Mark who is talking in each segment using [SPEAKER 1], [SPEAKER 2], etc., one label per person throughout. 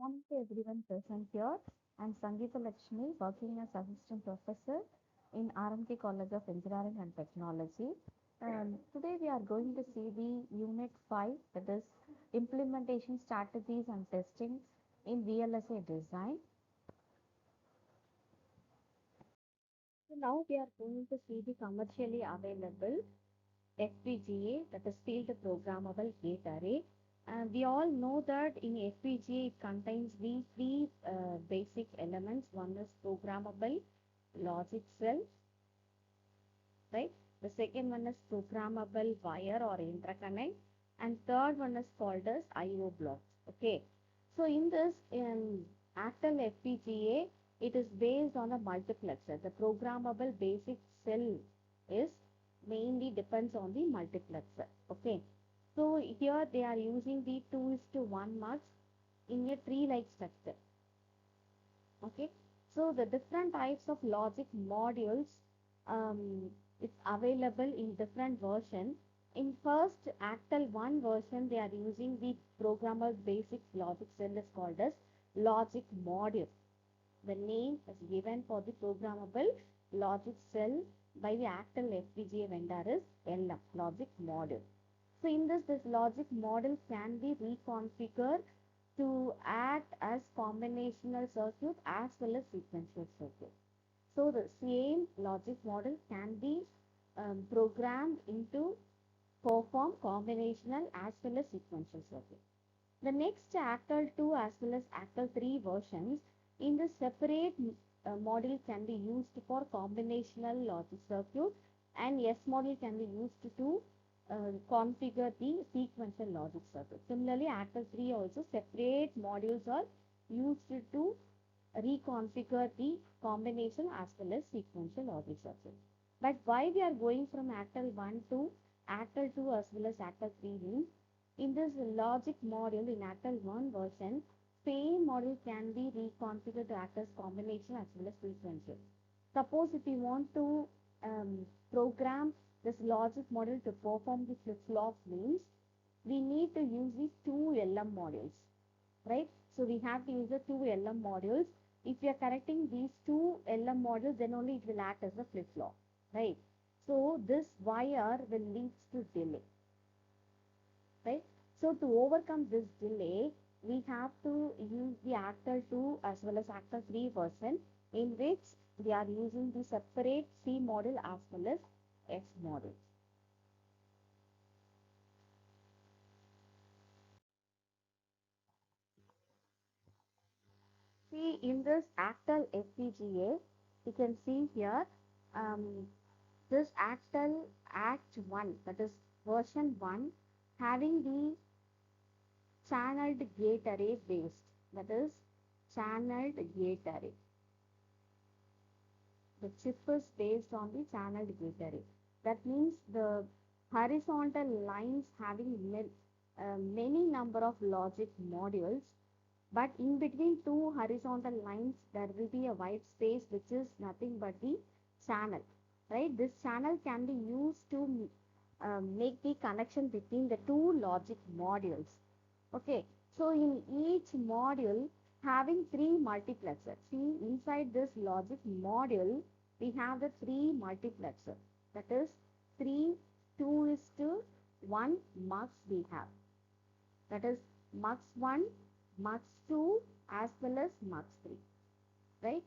[SPEAKER 1] Morning to everyone present here. I'm Sangeeta Lakshmi, working as Assistant Professor in R.M.K College of Engineering and Technology. Today we are going to see the Unit 5, that is Implementation Strategies and Testing in VLSI Design. So now we are going to see the commercially available FPGA, that is Field Programmable Gate Array. We all know that in FPGA it contains the three basic elements. One is programmable logic cell, right? The second one is programmable wire or interconnect, and third one is called as IO blocks. Okay, so in this actual FPGA, it is based on a multiplexer. The programmable basic cell is mainly depends on the multiplexer. Okay, so here they are using the 2:1 mux in a tree-like structure. Okay, so the different types of logic modules, it's available in different version. In first Actel 1 version, they are using the programmer basic logic cell is called as logic module. The name is given for the programmable logic cell by the Actel FPGA vendor is LM, logic module. So in this logic model can be reconfigured to act as combinational circuit as well as sequential circuit. So the same logic model can be programmed into perform combinational as well as sequential circuit. The next Actel 2 as well as Actel 3 versions in the separate module can be used for combinational logic circuit, and S module can be used to configure the sequential logic circuit. Similarly, Actel 3 also separate modules are used to reconfigure the combination as well as sequential logic circuit. But why we are going from Actel 1 to Actel 2 as well as Actel 3 means in this logic module in Actel 1 version, same module can be reconfigured to act as combination as well as sequential. Suppose if you want to program this logic module to perform the flip-flop means we need to use these two LM modules, right? So we have to use the two LM modules. If we are connecting these two LM modules, then only it will act as a flip-flop, right? So this wire will lead to delay, right? So to overcome this delay, we have to use the Actel 2 as well as Actel 3 version in which we are using the separate C model as well as X model. See in this Actel FPGA, you can see here um, this Actel Act 1, that is version 1, having the channeled gate array based, that is channeled gate array. The chip is based on the channeled gate array. That means the horizontal lines having many number of logic modules, but in between two horizontal lines there will be a white space which is nothing but the channel, right? This channel can be used to make the connection between the two logic modules. Okay, so in each module having three multiplexers. See, inside this logic module, we have the three multiplexer. That is 3, 2 is to 1 mux we have. That is mux 1, mux 2 as well as mux 3. Right?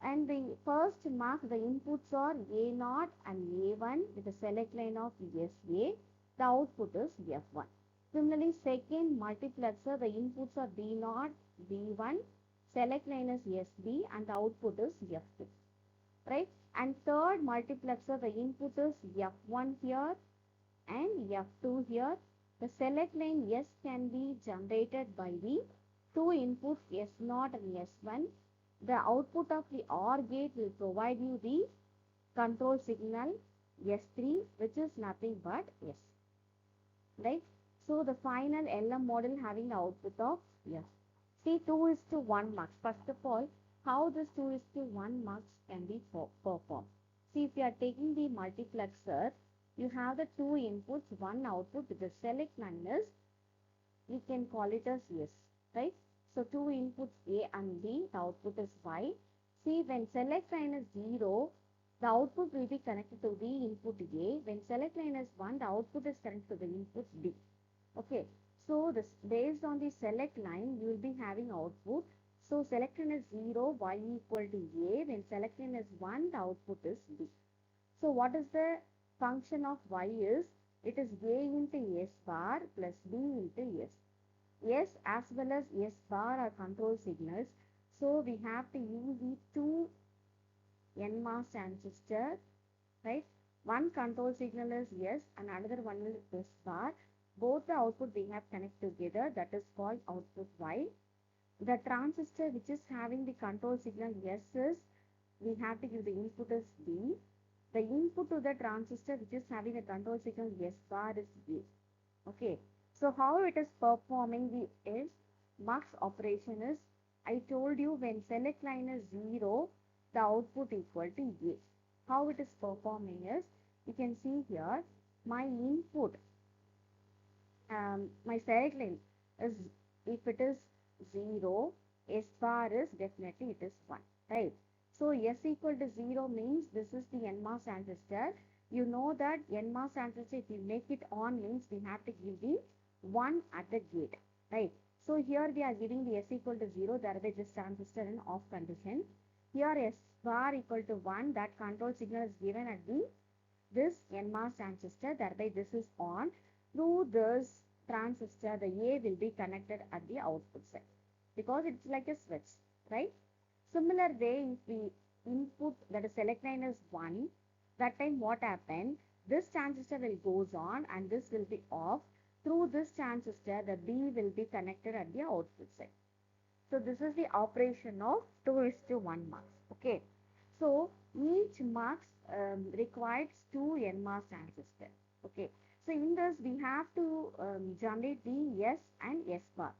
[SPEAKER 1] And the first mux, the inputs are A0 and A1 with a select line of SA. The output is F1. Similarly, second multiplexer, the inputs are B0, B1, select line is SB and the output is F2. Right? And third multiplexer, the input is F1 here and F2 here. The select line S can be generated by the two inputs S0 and S1. The output of the OR gate will provide you the control signal S3, which is nothing but S. Right? So the final LM model having the output of S. See 2:1 mux. First of all, how this 2:1 mux can be performed. See, if you are taking the multiplexer, you have the two inputs, one output with the select line is, we can call it as S, right? So two inputs A and B, the output is Y. See, when select line is 0, the output will be connected to the input A. When select line is 1, the output is connected to the input B. Okay. So this based on the select line, you will be having output. So select line is 0, Y equal to A. When select line is 1, the output is B. So what is the function of Y is? It is A into S bar plus B into S. S as well as S bar are control signals. So we have to use the two NMOS transistor, right? One control signal is S and another one is S bar. Both the output we have connected together, that is called output Y. The transistor which is having the control signal S is, we have to give the input as B. The input to the transistor which is having a control signal S bar is A. Okay. So how it is performing the is mux operation is, I told you when select line is 0, the output equal to A. How it is performing is, you can see here, my input, my select line is, if it is 0, S bar is definitely it is 1, right? So S equal to 0 means this is the NMOS transistor. You know that NMOS transistor, if you make it on means we have to give the 1 at the gate, right? So here we are giving the S equal to 0, thereby this transistor in off condition. Here S bar equal to 1, that control signal is given at the this NMOS transistor, thereby this is on. Through this transistor, the A will be connected at the output side because it's like a switch, right? Similar way, if we input, that is select line is 1, that time what happened? This transistor will goes on and this will be off. Through this transistor, the B will be connected at the output side. So this is the operation of 2:1 mux. Okay. So each mux requires two NMOS transistor. Okay. So in this we have to generate the S and S bar.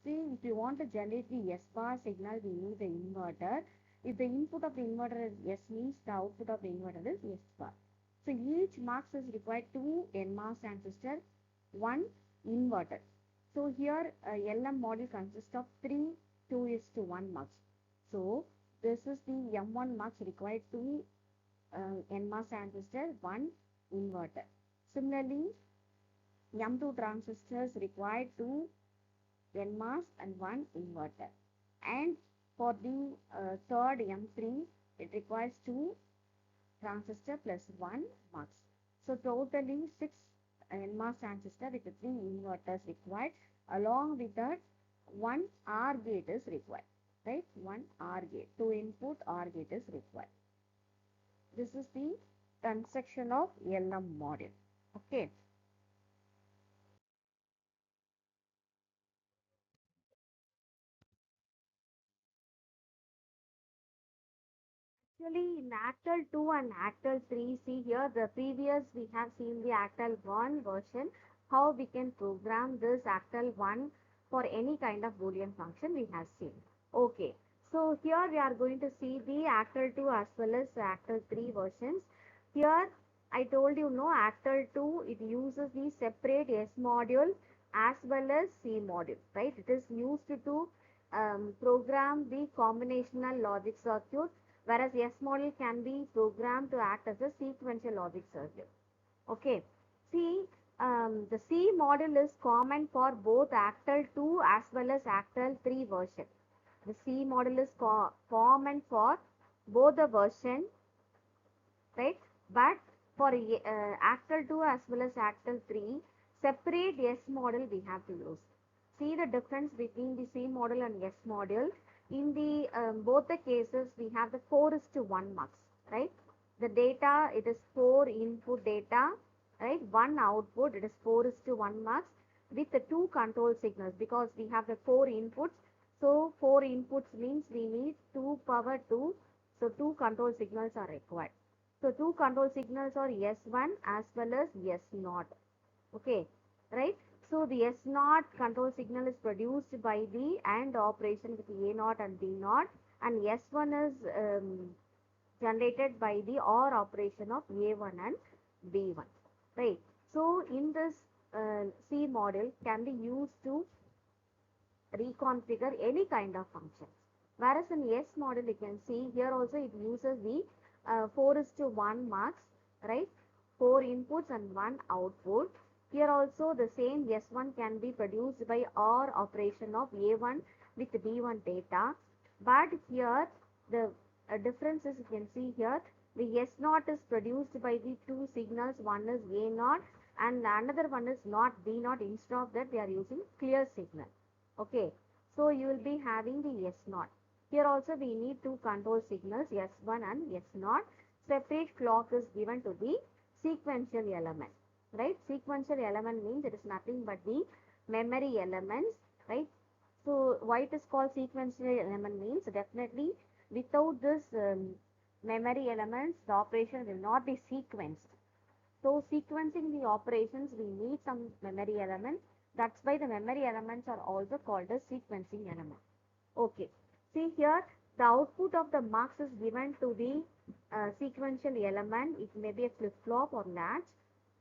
[SPEAKER 1] See, if you want to generate the S bar signal, we need the inverter. If the input of the inverter is S means the output of the inverter is S bar. So each mux is required two NMOS transistor, one inverter. So here LM module consists of 2:1 mux. So this is the M1 mux required two NMOS transistor, one inverter. Similarly, M2 transistors required two NMOS and one inverter. And for the third M3, it requires two transistor plus one mux. So totally 6 NMOS transistor with the 3 inverters required. Along with that, one R gate is required, right? One R gate, 2 input R gate is required. This is the construction of LM module. Okay. Actually, in Actel 2 and Actel 3, see here the previous we have seen the Actel 1 version, how we can program this Actel 1 for any kind of Boolean function we have seen. Okay, so here we are going to see the Actel 2 as well as Actel 3 versions. Here I told you no, Actel 2 it uses the separate S module as well as C module, right? It is used to program the combinational logic circuit, whereas S model can be programmed to act as a sequential logic circuit. Okay. See, the C model is common for both Actel 2 as well as Actel 3 version. The C model is common for both the version, right? But for Actel 2 as well as Actel 3, separate S model we have to use. See the difference between the C model and S model. In the both the cases, we have the 4:1 mux, right? The data, it is 4 input data, right? One output, it is 4:1 mux with the two control signals because we have the 4 inputs. So 4 inputs means we need 2 power 2. So 2 control signals are required. So two control signals are S1 as well as S0. Okay, right? So the S0 control signal is produced by the AND operation with A0 and B0, and S1 is generated by the OR operation of A1 and B1. Right? So in this C model can be used to reconfigure any kind of functions. Whereas in S model, you can see here also it uses the 4:1 marks, right? 4 inputs and 1 output. Here also the same S1 can be produced by OR operation of A1 with B1 data. But here the difference is, you can see here the S naught is produced by the two signals. One is A naught and another one is not B naught. Instead of that, they are using clear signal. Okay, so you will be having the S naught. Here also we need two control signals S1 and S0. Separate clock is given to the sequential element, right? Sequential element means it is nothing but the memory elements, right? So why it is called sequential element means definitely without this memory elements, the operation will not be sequenced. So sequencing the operations, we need some memory elements. That's why the memory elements are also called as sequencing element. Okay. See here, the output of the marks is given to the sequential element. It may be a flip-flop or latch.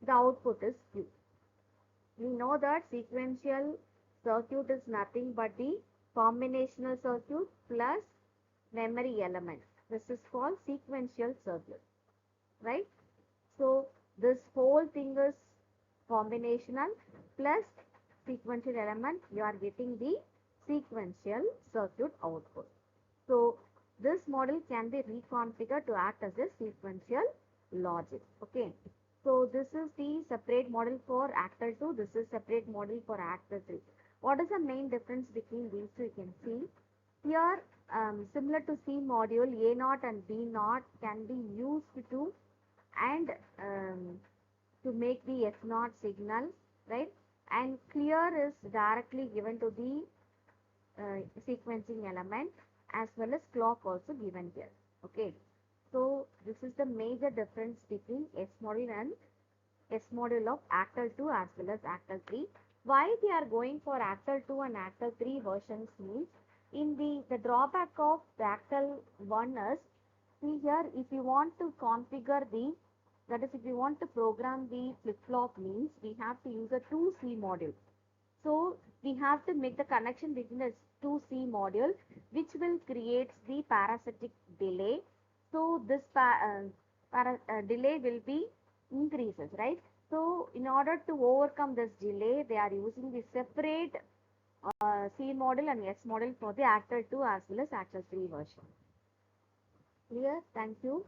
[SPEAKER 1] The output is Q. We know that sequential circuit is nothing but the combinational circuit plus memory element. This is called sequential circuit, right? So this whole thing is combinational plus sequential element. You are getting the sequential circuit output. So this model can be reconfigured to act as a sequential logic. Okay. So this is the separate model for actor 2. This is separate model for actor 3. What is the main difference between these two? You can see here, similar to C module, A naught and B naught can be used to and to make the S naught signal, right? And clear is directly given to the sequencing element as well as clock also given here. Okay. So this is the major difference between S module and S module of Actel 2 as well as Actel 3. Why they are going for Actel 2 and Actel 3 versions means in the drawback of the Actel 1 is, see here, if you want to configure the, that is if you want to program the flip-flop means we have to use a 2C module. So we have to make the connection between the 2C module which will create the parasitic delay. So this delay will be increases, right? So in order to overcome this delay, they are using the separate C model and S model for the Actor 2 as well as Actor 3 version. Clear? Thank you.